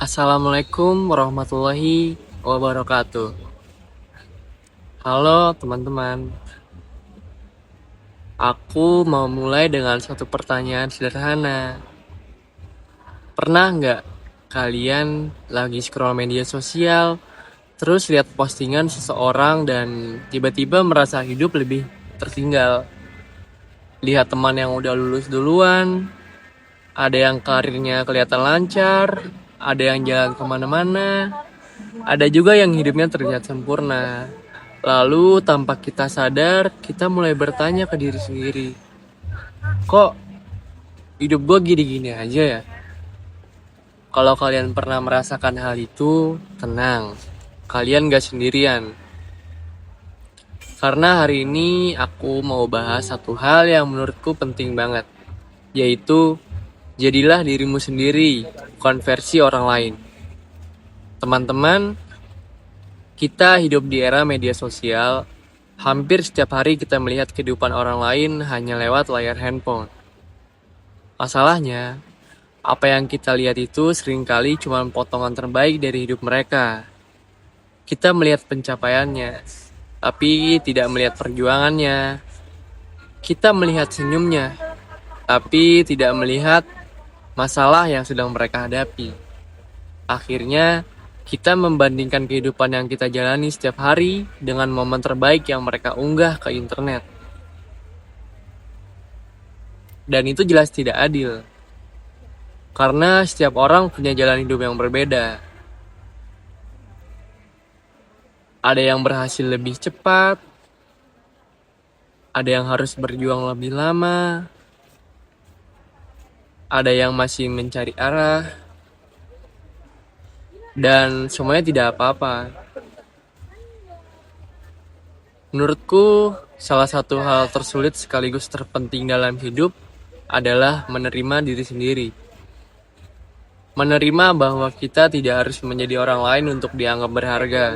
Assalamualaikum warahmatullahi wabarakatuh. Halo teman-teman, aku mau mulai dengan satu pertanyaan sederhana. Pernah nggak kalian lagi scroll media sosial, terus lihat postingan seseorang dan tiba-tiba merasa hidup lebih tertinggal? Lihat teman yang udah lulus duluan, ada yang karirnya kelihatan lancar, ada yang jalan kemana-mana, ada juga yang hidupnya terlihat sempurna. Lalu tanpa kita sadar, kita mulai bertanya ke diri sendiri, kok hidup gue gini-gini aja ya? Kalau kalian pernah merasakan hal itu, tenang, kalian gak sendirian. Karena hari ini aku mau bahas satu hal yang menurutku penting banget, yaitu jadilah dirimu sendiri, bukan versi orang lain. Teman-teman, kita hidup di era media sosial. Hampir setiap hari kita melihat kehidupan orang lain hanya lewat layar handphone. Masalahnya, apa yang kita lihat itu seringkali cuma potongan terbaik dari hidup mereka. Kita melihat pencapaiannya, tapi tidak melihat perjuangannya. Kita melihat senyumnya, tapi tidak melihat masalah yang sedang mereka hadapi. Akhirnya, kita membandingkan kehidupan yang kita jalani setiap hari dengan momen terbaik yang mereka unggah ke internet. Dan itu jelas tidak adil. Karena setiap orang punya jalan hidup yang berbeda. Ada yang berhasil lebih cepat, ada yang harus berjuang lebih lama, ada yang masih mencari arah, dan semuanya tidak apa-apa. Menurutku, salah satu hal tersulit sekaligus terpenting dalam hidup adalah menerima diri sendiri. Menerima bahwa kita tidak harus menjadi orang lain untuk dianggap berharga.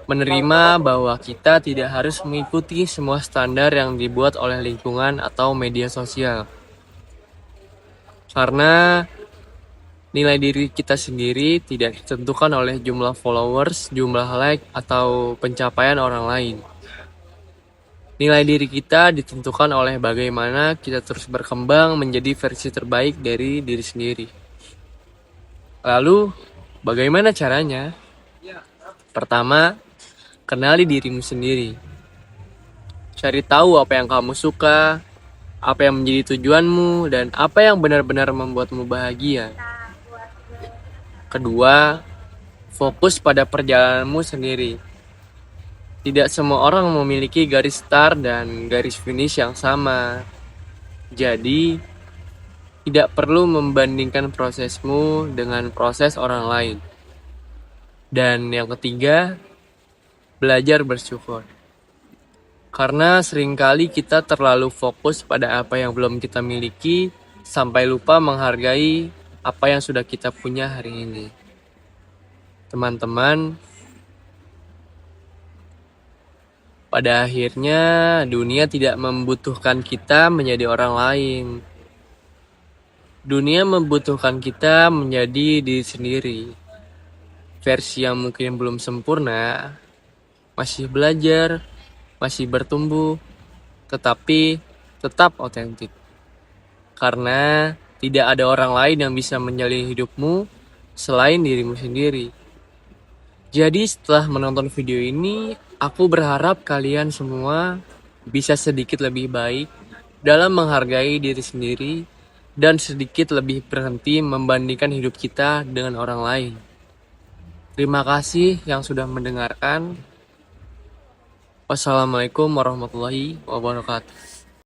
Menerima bahwa kita tidak harus mengikuti semua standar yang dibuat oleh lingkungan atau media sosial. Karena nilai diri kita sendiri tidak ditentukan oleh jumlah followers, jumlah like, atau pencapaian orang lain. Nilai diri kita ditentukan oleh bagaimana kita terus berkembang menjadi versi terbaik dari diri sendiri. Lalu, bagaimana caranya? Pertama, kenali dirimu sendiri. Cari tahu apa yang kamu suka, apa yang menjadi tujuanmu, dan apa yang benar-benar membuatmu bahagia. Kedua, fokus pada perjalananmu sendiri. Tidak semua orang memiliki garis start dan garis finish yang sama. Jadi, tidak perlu membandingkan prosesmu dengan proses orang lain. Dan yang ketiga, belajar bersyukur. Karena seringkali kita terlalu fokus pada apa yang belum kita miliki, sampai lupa menghargai apa yang sudah kita punya hari ini. Teman-teman, pada akhirnya dunia tidak membutuhkan kita menjadi orang lain. Dunia membutuhkan kita menjadi diri sendiri. Versi yang mungkin belum sempurna, masih belajar, masih bertumbuh, tetapi tetap otentik. Karena tidak ada orang lain yang bisa menjalin hidupmu selain dirimu sendiri. Jadi setelah menonton video ini, aku berharap kalian semua bisa sedikit lebih baik dalam menghargai diri sendiri dan sedikit lebih berhenti membandingkan hidup kita dengan orang lain. Terima kasih yang sudah mendengarkan. Wassalamualaikum warahmatullahi wabarakatuh.